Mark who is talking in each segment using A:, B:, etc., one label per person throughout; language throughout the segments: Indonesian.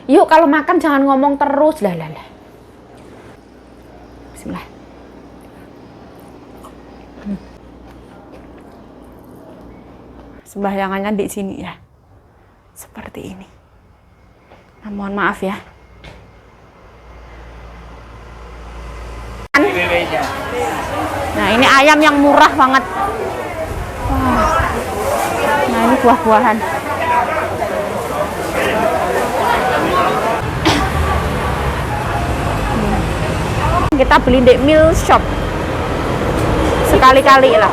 A: Yuk kalau makan jangan ngomong terus. Lah. Bismillah. Sembahyangannya di sini ya. Seperti ini. Nah, mohon maaf ya. Nah, ini ayam yang murah banget. Wah. Nah, ini buah-buahan. Kita beli di meal shop. Sekali-kali lah.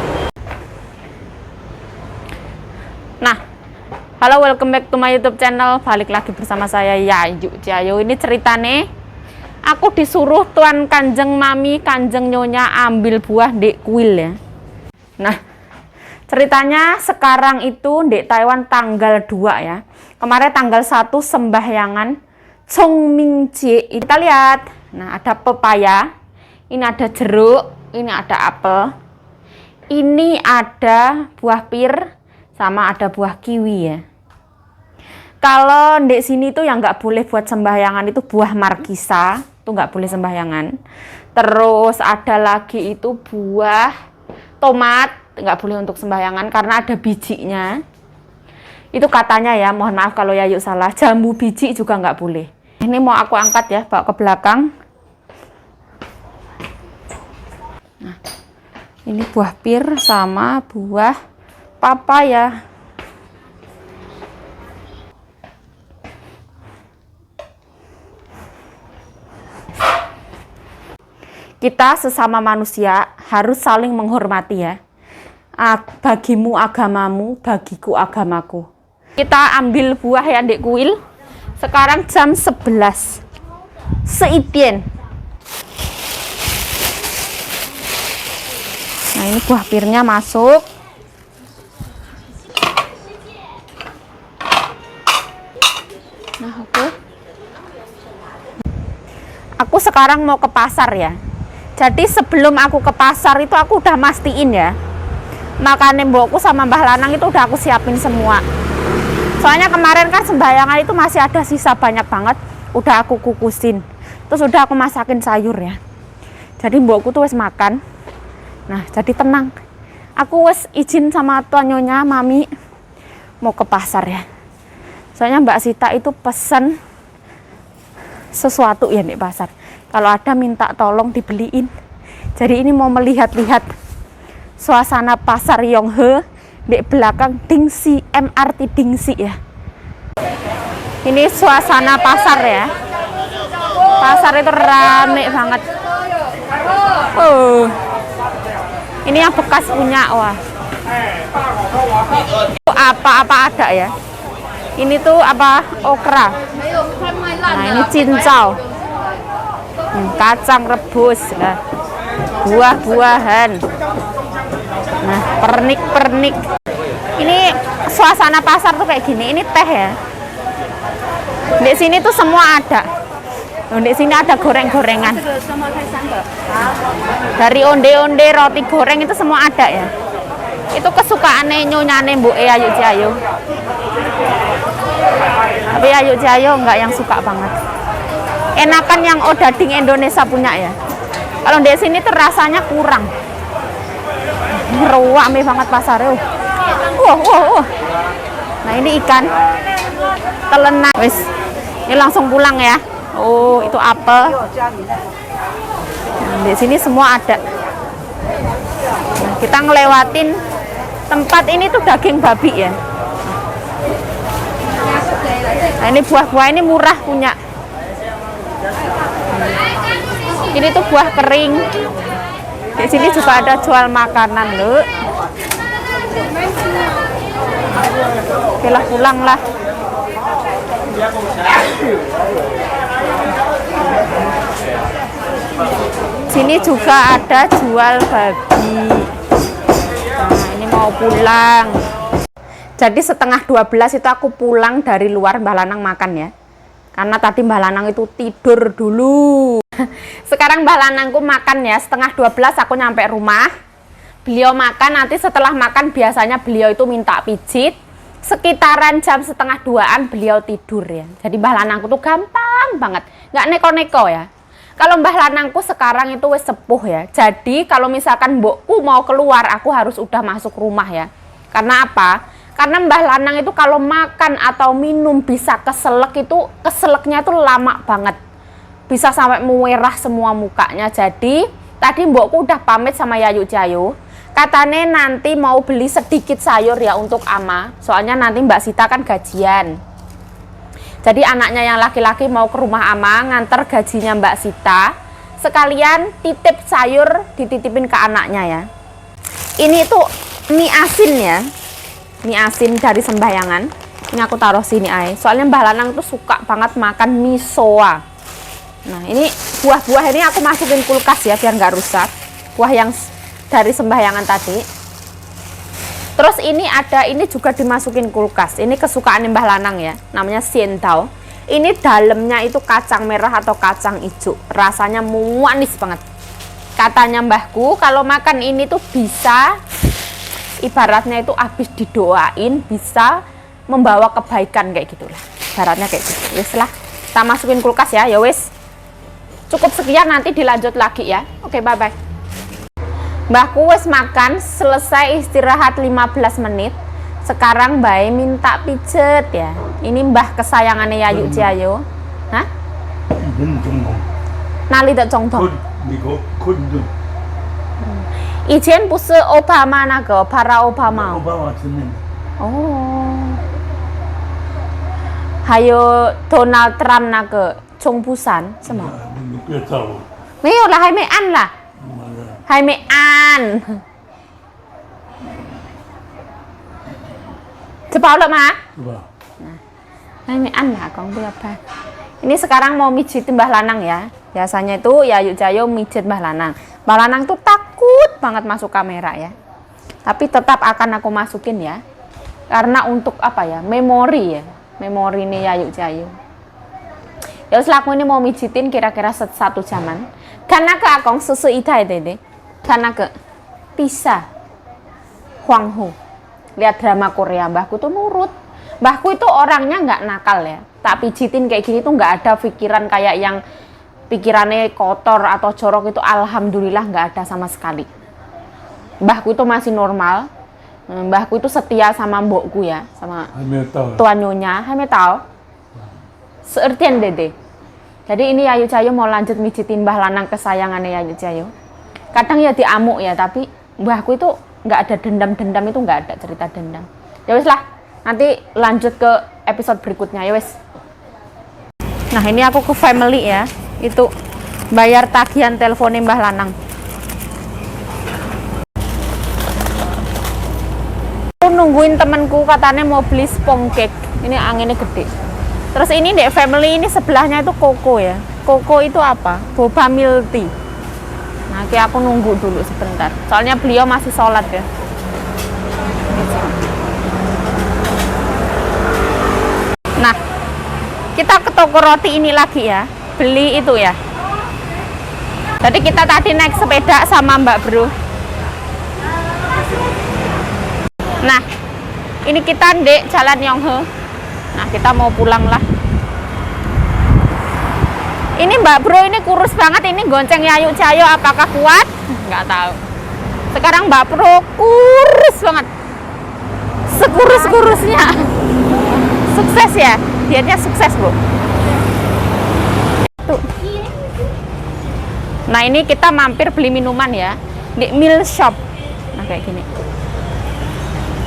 A: Nah, halo, welcome back to my YouTube channel. Balik lagi bersama saya Yayu Ciayo. Ini ceritane aku disuruh tuan kanjeng mami, kanjeng nyonya ambil buah di kuil ya. Nah, ceritanya sekarang itu di Taiwan tanggal 2 ya. Kemarin tanggal 1 sembahyangan Chongmingji. Kita lihat. Nah, ada pepaya, ini ada jeruk, ini ada apel, ini ada buah pir, sama ada buah kiwi ya. Kalau di sini tuh yang nggak boleh buat sembahyangan itu buah markisa, tuh nggak boleh sembahyangan. Terus ada lagi itu buah tomat, nggak boleh untuk sembahyangan karena ada bijinya. Itu katanya ya, mohon maaf kalau Yayu salah. Jambu biji juga nggak boleh. Ini mau aku angkat ya, bawa ke belakang. Nah, ini buah pir sama buah papaya. Kita sesama manusia harus saling menghormati ya. Bagimu agamamu, bagiku agamaku. Kita ambil buah yang di kuil. Sekarang jam 11. Seitien. Nah, ini buah pirnya masuk. Nah, oke. Aku sekarang mau ke pasar ya. Jadi sebelum aku ke pasar itu aku udah mastiin ya. Makanya mbokku sama Mbah Lanang itu udah aku siapin semua. Soalnya kemarin kan sembahyangan itu masih ada sisa banyak banget. Udah aku kukusin. Terus udah aku masakin sayur ya. Jadi mbokku tuh wes makan. Nah, jadi tenang. Aku wes izin sama tuan nyonya, mami mau ke pasar ya. Soalnya Mbak Sita itu pesen sesuatu ya di pasar. Kalau ada minta tolong dibeliin. Jadi ini mau melihat-lihat suasana pasar Yonghe di belakang Dingxi, MRT Dingxi ya. Ini suasana pasar ya. Pasar itu rame banget. Oh. Ini yang bekas punya, wah. Apa-apa ada ya. Ini tuh apa? Okra. Nah, ini cincau. Kacang rebus. Nah, buah-buahan. Nah, pernik-pernik. Ini suasana pasar tuh kayak gini. Ini teh ya. Di sini tuh semua ada. Di sini ada goreng-gorengan. Dari onde-onde, roti goreng itu semua ada ya. Itu kesukaannya nyonyane Mbok Yayu Ciayo. Tapi Yayu Ciayo enggak yang suka banget. Enakan yang odading Indonesia punya ya. Kalau di sini tuh rasanya kurang. Rame banget pasarnya. Wah. Nah, ini ikan telenan. Wes, ini langsung pulang ya. Oh, itu apel. Nah, di sini semua ada. Nah, kita ngelewatin tempat ini tuh daging babi ya. Nah, ini buah-buah ini murah punya. Ini tuh buah kering. Di sini juga ada jual makanan loh. Oke lah, pulang lah. Sini juga ada jual babi. Nah, ini mau pulang. Jadi setengah 12 itu aku pulang dari luar. Mbah Lanang makan ya. Karena tadi Mbah Lanang itu tidur dulu. Sekarang Mbah Lanangku makan ya. Setengah 12 aku nyampe rumah. Beliau makan, nanti setelah makan biasanya beliau itu minta pijit. sekitaran jam 1:30 beliau tidur ya. Jadi Mbah Lanangku tuh gampang banget, nggak neko-neko ya. Kalau Mbah Lanangku sekarang itu wis sepuh ya. Jadi kalau misalkan mbokku mau keluar, aku harus udah masuk rumah ya. Karena apa? Karena Mbah Lanang itu kalau makan atau minum bisa keselek itu, keseleknya itu lama banget. Bisa sampai merah semua mukanya. Jadi tadi mbokku udah pamit sama Yayu Jayo. Katanya nanti mau beli sedikit sayur ya untuk Ama. Soalnya nanti Mbak Sita kan gajian. Jadi anaknya yang laki-laki mau ke rumah Ama nganter gajinya Mbak Sita. Sekalian titip sayur dititipin ke anaknya ya. Ini tuh mie asin ya. Mie asin dari Sembahyangan. Ini aku taruh sini aja. Soalnya Mbah Lanang tuh suka banget makan misoa. Nah ini buah-buah ini aku masukin kulkas ya biar nggak rusak. Buah yang dari Sembahyangan tadi. Terus ini ada, ini juga dimasukin kulkas. Ini kesukaan Mbah Lanang ya, namanya sientao. Ini dalamnya itu kacang merah atau kacang hijau. Rasanya manis banget. Katanya mbahku kalau makan ini tuh bisa, ibaratnya itu habis didoain bisa membawa kebaikan kayak gitulah. Ibaratnya kayak gitu. Wis lah, kita masukin kulkas ya. Ya wis. Cukup sekian, nanti dilanjut lagi ya. Oke, bye-bye. Mbahku wis makan, selesai istirahat 15 menit. Sekarang Mbak minta pijet ya. Ini mbah kesayangannya Yayu Jayo. Hah? Nali tak 정도. 이젠 부스 오바마 나거 바라 오바마. Oh. Hayo Donald Trump nago 총부산 semua. Meo lah hai me an lah. Hai me an. Cepat lo mah. Hai me an lah kong berapa. Ini sekarang mau mijitin Mbah Lanang ya. Biasanya itu Yayu Jayo mijit Mbah Lanang. Mbah Lanang tuh takut banget masuk kamera ya. Tapi tetap akan aku masukin ya. Karena untuk apa ya? Memori ya. Memori nih Yayu Jayo. Ya selaku ini mau mijitin kira-kira 1 jaman. Karena ke akong susu itai dede. Karena ke Tisa Huanghu. Lihat drama Korea, mbahku tuh nurut. Mbahku itu orangnya nggak nakal ya. Tak pijitin kayak gini tuh nggak ada pikiran kayak yang pikirannya kotor atau jorok itu, alhamdulillah nggak ada sama sekali. Mbahku itu masih normal. Mbahku itu setia sama mbokku ya, sama tuan nyonya. Hai tahu. Seertian dede. Jadi ini Yayu Jayo mau lanjut mijitin Mbah Lanang kesayangannya Yayu Jayo. Kadang ya diamuk ya, tapi mbahku itu nggak ada dendam-dendam, itu nggak ada cerita dendam. Ya wes lah, nanti lanjut ke episode berikutnya ya wes. Nah ini aku ke family ya, itu bayar tagihan teleponnya Mbah Lanang. Aku nungguin temanku katanya mau beli spong cake. Ini anginnya gede. Terus ini dek family ini sebelahnya itu Koko ya. Koko itu apa? Boba milk tea. Nah, aku nunggu dulu sebentar. Soalnya beliau masih sholat ya. Nah, kita ke toko roti ini lagi ya. Beli itu ya. Jadi kita tadi naik sepeda sama Mbak Bro. Nah, ini kita dek Jalan Yonghe. Nah, kita mau pulang lah. Ini Mbak Bro ini kurus banget, ini gonceng Yayu Jayo apakah kuat? Nggak tahu. Sekarang Mbak Bro kurus banget. Sekurus-kurusnya. Sukses ya. Dietnya sukses, Bu. Tuh. Nah, ini kita mampir beli minuman ya. Di Milk Shop. Nah, kayak gini.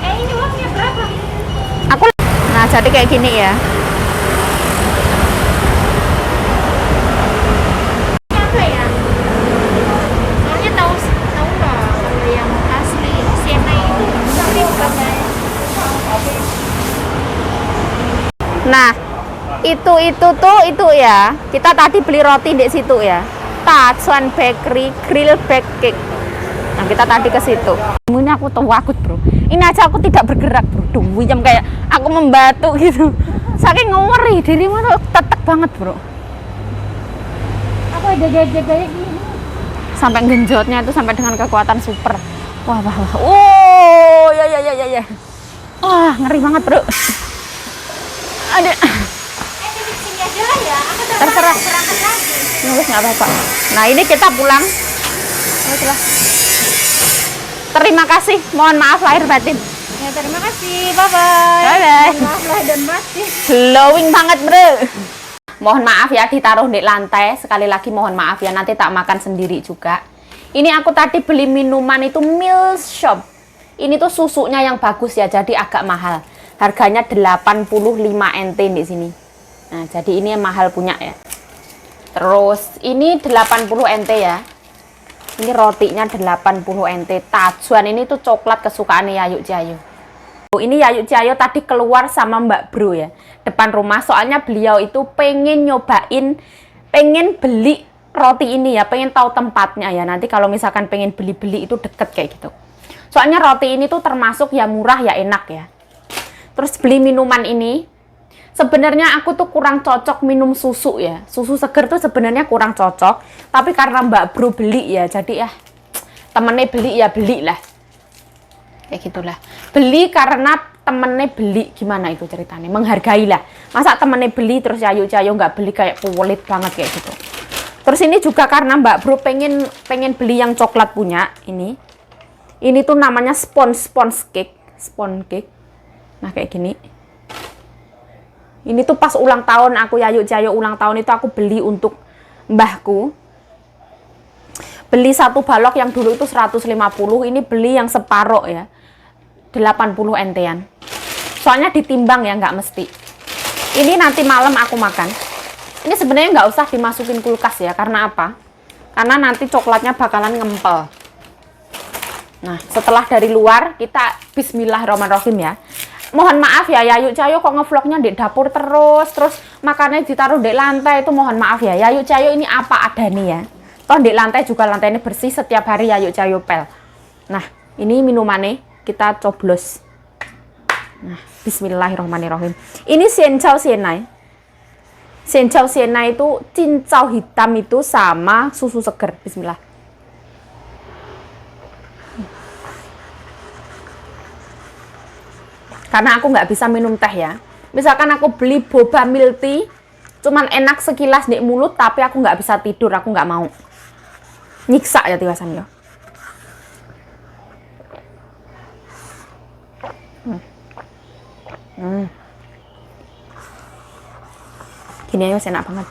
B: Ini uangnya berapa?
A: Aku nah, jadi kayak gini ya.
B: Apa ya? Soalnya tahu lah kalau yang asli Siena itu ribet.
A: Nah, itu ya. Kita tadi beli roti di situ ya. Tachuan Bakery Grill Bake Cake. Nah, kita tadi ke situ. Ini aku takut, Bro. Ini aja aku tidak bergerak, Bro. Duh, jam kayak aku membatu gitu. Saking ngeri, dirimu tuh tetek banget, Bro.
B: Aku ada gaya-gaya gini.
A: Sampai genjotnya itu sampai dengan kekuatan super. Wah. Oh, ya. Wah, ngeri banget, Bro. Ada.
B: Titip sini aja lah ya. Aku
A: Terserah.
B: berangkat lagi.
A: Nggak apa-apa. Nah, ini kita pulang. Baiklah. Terima kasih. Mohon maaf lahir batin.
B: Ya, terima kasih. Bye-bye.
A: Bye-bye.
B: Maaf lah dan batin.
A: Glowing banget, Bro. Mohon maaf ya ditaruh di lantai. Sekali lagi mohon maaf ya, nanti tak makan sendiri juga. Ini aku tadi beli minuman itu Milk Shop. Ini tuh susunya yang bagus ya, jadi agak mahal. Harganya 85 NT di sini. Nah, jadi ini yang mahal punya ya. Terus ini 80 NT ya. Ini rotinya 80 NT. Tajuan ini tuh coklat kesukaan Yayu Ciayo. Ini Yayu Ciayo tadi keluar sama Mbak Bro ya, depan rumah. Soalnya beliau itu pengen nyobain, pengen beli roti ini ya, pengen tahu tempatnya ya. Nanti kalau misalkan pengen beli-beli itu deket kayak gitu. Soalnya roti ini tuh termasuk ya murah ya, enak ya. Terus beli minuman ini. Sebenarnya aku tuh kurang cocok minum susu ya. Susu seger tuh sebenarnya kurang cocok. Tapi karena Mbak Bro beli ya, jadi ya temennya beli ya belilah. Kayak gitulah. Beli karena temennya beli, gimana itu ceritanya? Menghargai lah. Masa temennya beli terus Yayu Ciayo nggak beli, kayak pelit banget kayak gitu. Terus ini juga karena Mbak Bro pengen beli yang coklat punya ini. Ini tuh namanya sponge cake. Nah kayak gini. Ini tuh pas ulang tahun aku, Yayu Ciayo ulang tahun itu aku beli untuk mbahku. Beli satu balok yang dulu itu 150, ini beli yang separoh ya. 80 NT-an. Soalnya ditimbang ya, nggak mesti. Ini nanti malam aku makan. Ini sebenarnya nggak usah dimasukin kulkas ya, karena apa? Karena nanti coklatnya bakalan ngempel. Nah, setelah dari luar, kita bismillahirrahmanirrahim ya. Mohon maaf ya, Yayu Ciayo kok ngevlognya di dapur terus makannya ditaruh di lantai, itu mohon maaf ya. Yayu Ciayo ini apa adanya ya. Toh di lantai juga, lantai ini bersih setiap hari Yayu Ciayo pel. Nah, ini minumannya kita coblos. Nah, bismillahirrahmanirrahim. Ini Senchao Sienai. Senchao Sienai itu cincau hitam itu sama susu seger. Bismillah. Karena aku nggak bisa minum teh ya. Misalkan aku beli boba milk tea, cuman enak sekilas di mulut, tapi aku nggak bisa tidur, aku nggak mau. Nyiksa ya tiwasan ya. Gini aja enak banget.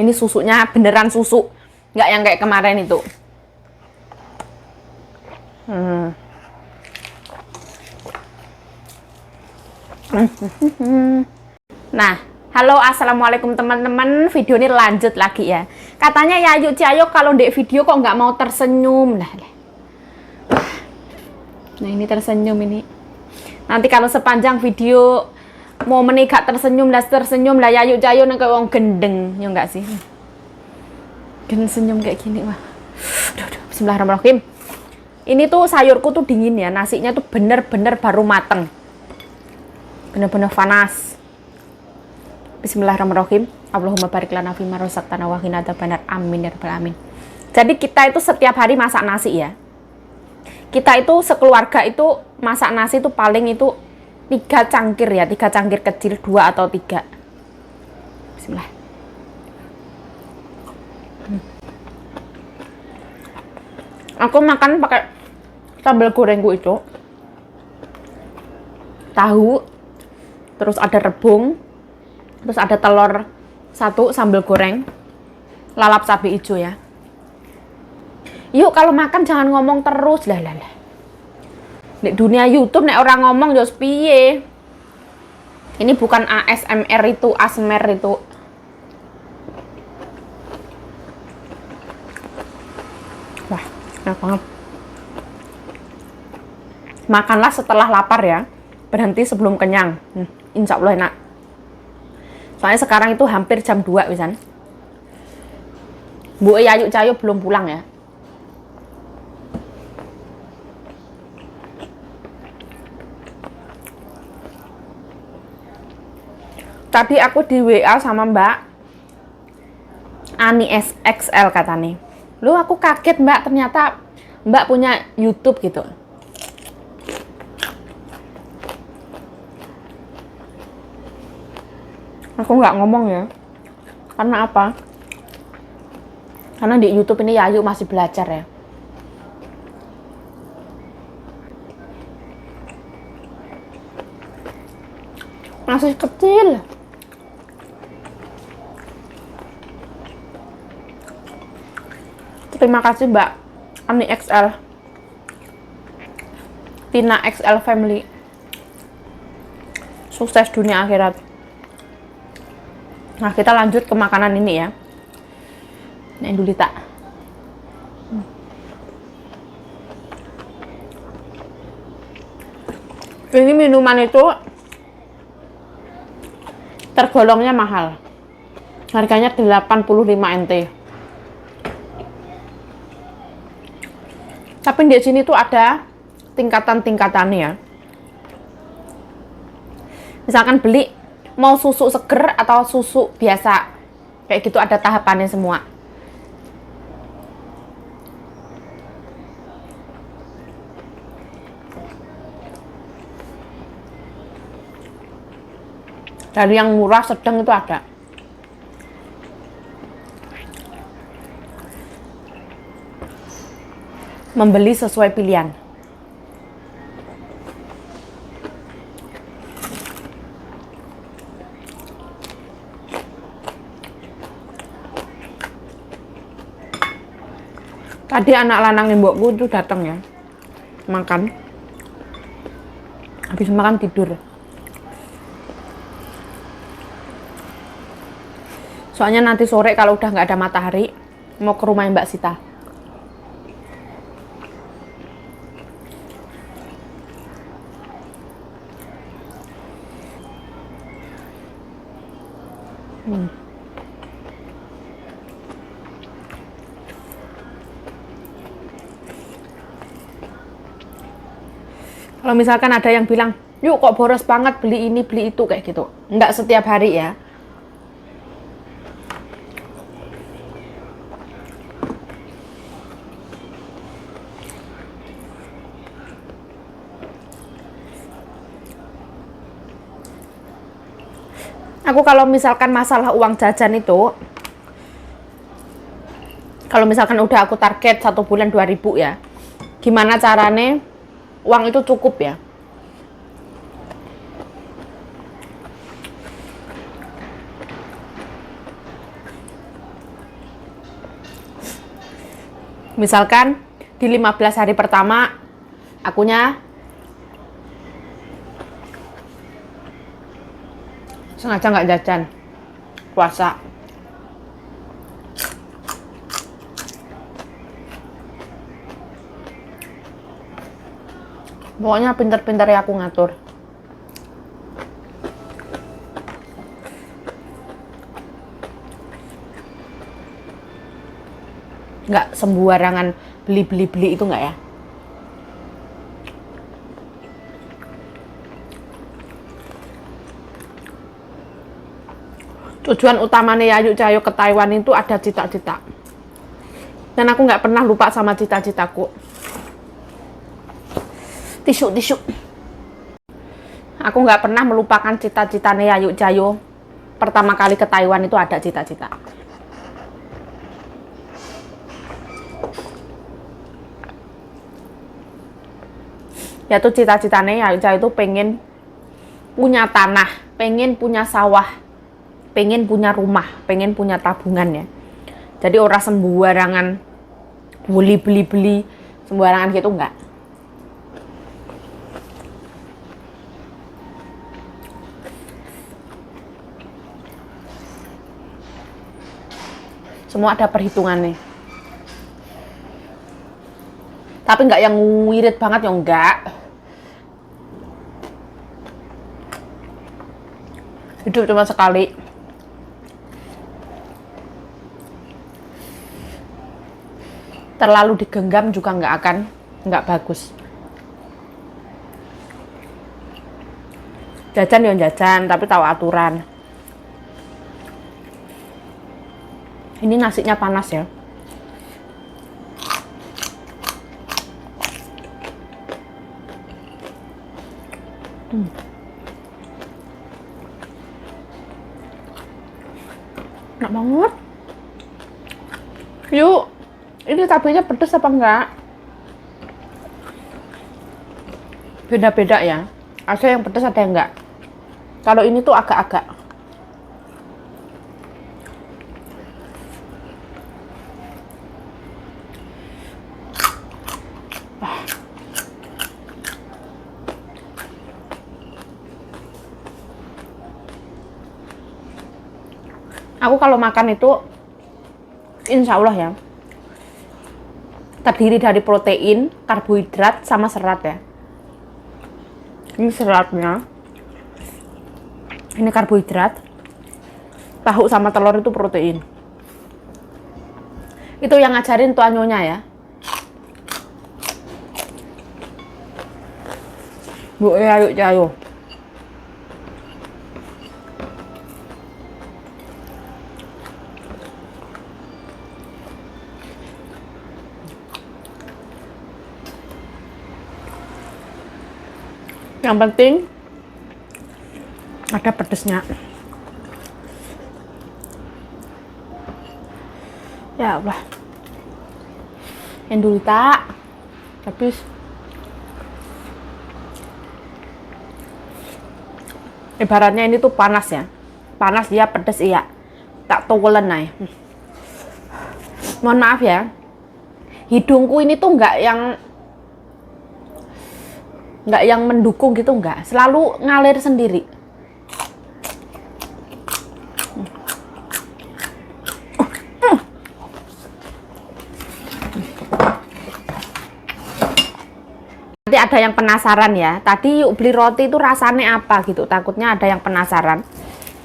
A: Ini susunya beneran susu, nggak yang kayak kemarin itu. Nah, halo assalamualaikum teman-teman. Video ini lanjut lagi ya. Katanya Yayu Ciayo kalau di video kok nggak mau tersenyum. Nah ini tersenyum ini. Nanti kalau sepanjang video mau gak tersenyum lah Yayu Ciayo nang kayak wong gendeng, ya enggak sih? Gendeng senyum kayak gini wah. Aduh, bismillahirrahmanirrahim. Ini tuh sayurku tuh dingin ya, nasinya tuh bener-bener baru mateng. Bener-bener panas. Bismillahirrahmanirrahim. Allahumma barik lana fima razaqtana wa qina adzabannar. Amin ya rabbal alamin. Jadi kita itu setiap hari masak nasi ya. Kita itu sekeluarga itu masak nasi itu paling itu 3 cangkir ya, 3 cangkir kecil, 2 atau 3. Bismillah. Aku makan pakai sambal gorengku itu. Tahu, terus ada rebung, terus ada telur 1, sambal goreng, lalap cabai hijau ya. Yuk kalau makan jangan ngomong terus lah. Di dunia YouTube nek orang ngomong jos piye. Ini bukan ASMR itu, ASMR itu. Wah, enak banget. Makanlah setelah lapar ya. Berhenti sebelum kenyang. Insya Allah enak. Soalnya sekarang itu hampir jam 2 wisan. Bu Yayu Ciayo belum pulang ya. Tadi aku di WA sama Mbak Ani SXL katanya. Loh, aku kaget Mbak, ternyata Mbak punya YouTube gitu. Aku nggak ngomong ya. Karena apa? Karena di YouTube ini Yayu masih belajar ya. Masih kecil. Terima kasih Mbak Ani XL, Tina XL Family. Sukses dunia akhirat. Nah, kita lanjut ke makanan ini ya. Ini dulu tak. Ini minuman itu tergolongnya mahal. Harganya 85 NT. Tapi di sini tuh ada tingkatan-tingkatannya ya. Misalkan beli mau susu seger atau susu biasa, kayak gitu ada tahapannya semua. Dari yang murah, sedang itu ada. Membeli sesuai pilihan. Tadi anak lanang mbokku itu datang ya, makan. Habis makan tidur. Soalnya nanti sore kalau udah nggak ada matahari, mau ke rumah Mbak Sita. Kalau misalkan ada yang bilang, yuk kok boros banget beli ini beli itu kayak gitu, nggak setiap hari ya. Aku kalau misalkan masalah uang jajan itu, kalau misalkan udah aku target 1 bulan 2.000 ya, gimana caranya uang itu cukup ya. Misalkan di 15 hari pertama akunya sengaja nggak jajan, puasa. Pokoknya pinter-pinter ya aku ngatur. Nggak sembarangan beli-beli itu nggak ya. Tujuan utamanya Yayu Cahayu ke Taiwan itu ada cita-cita. Dan aku nggak pernah lupa sama cita-citaku. Tisu. Aku nggak pernah melupakan cita-citanya Yayu Cahayu. Pertama kali ke Taiwan itu ada cita-cita. Yaitu cita-citanya Yayu Cahayu itu pengen punya tanah, pengen punya sawah, pengen punya rumah, pengen punya tabungan ya. Jadi orang sembarangan beli sembarangan gitu enggak. Semua ada perhitungannya. Tapi enggak yang wirid banget ya enggak. Hidup cuma sekali. Terlalu digenggam juga nggak bagus. Jajan ya jajan, tapi tahu aturan. Ini nasinya panas ya. Enak banget. Yuk, ini cabenya pedes apa enggak? Beda-beda ya. Ada yang pedes, ada yang enggak. Kalau ini tuh agak-agak. Aku kalau makan itu insya Allah ya terdiri dari protein, karbohidrat, sama serat ya. Ini seratnya, ini karbohidrat, tahu sama telur itu protein. Itu yang ngajarin tuan nyonya ya. Bu, ayo ayo. Yang penting ada pedesnya. Ya Allah. Endulita habis. Ibaratnya ini tuh panas ya. Panas dia, pedes iya. Tak tolen nih. Mohon maaf ya. Hidungku ini tuh nggak yang mendukung gitu, enggak, selalu ngalir sendiri. Nanti ada yang penasaran ya, tadi yuk beli roti itu rasanya apa gitu, takutnya ada yang penasaran.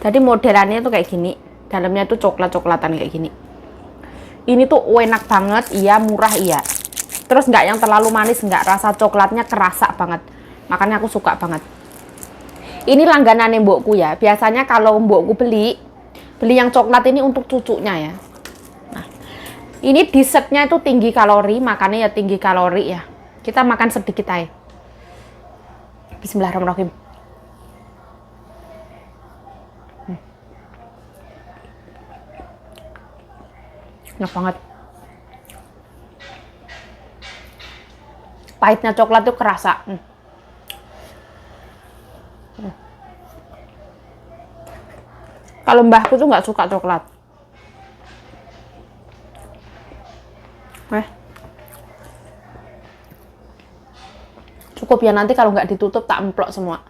A: Jadi modelannya tuh kayak gini, dalamnya tuh coklat-coklatan kayak gini. Ini tuh enak banget, iya, murah iya. Terus nggak yang terlalu manis, nggak, rasa coklatnya kerasa banget. Makanya aku suka banget. Ini langganan mbokku ya. Biasanya kalau mbokku beli yang coklat ini untuk cucunya ya. Nah, ini dessertnya itu tinggi kalori, makanya ya tinggi kalori ya. Kita makan sedikit aja. Bismillahirrahmanirrahim. Enak banget. Pahitnya coklat itu kerasa. Kalau mbahku tuh nggak suka coklat. Cukup ya, nanti kalau nggak ditutup tak emplok semua.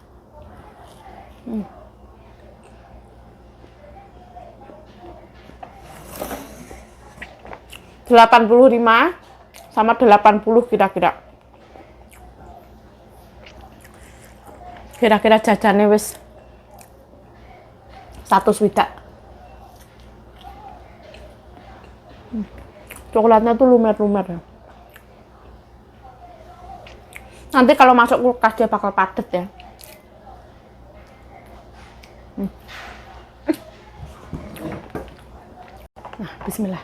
A: 85 sama 80 kira-kira. Kira-kira jajannya wis 100 swidak. Coklatnya tuh lumer-lumer ya. Nanti kalau masuk kulkas dia bakal padat ya. Nah, bismillah.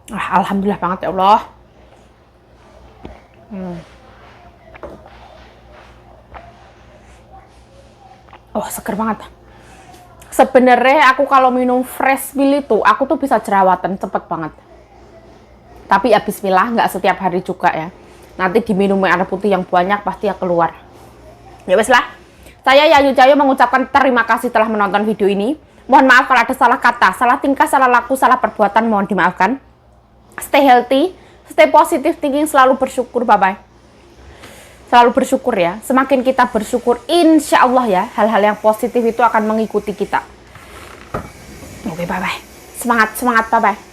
A: Alhamdulillah banget ya Allah. Oh, seger banget. Sebenarnya aku kalau minum fresh milk itu, aku tuh bisa jerawatan cepet banget. Tapi ya bismillah, nggak setiap hari juga ya. Nanti diminum air putih yang banyak pasti ya keluar. Ya wes lah. Saya Yayu Cayo mengucapkan terima kasih telah menonton video ini. Mohon maaf kalau ada salah kata, salah tingkah, salah laku, salah perbuatan, mohon dimaafkan. Stay healthy, stay positive thinking, selalu bersyukur, bye-bye. Selalu bersyukur ya, semakin kita bersyukur, insya Allah ya, hal-hal yang positif itu akan mengikuti kita. Oke, bye-bye. Semangat, semangat, bye-bye.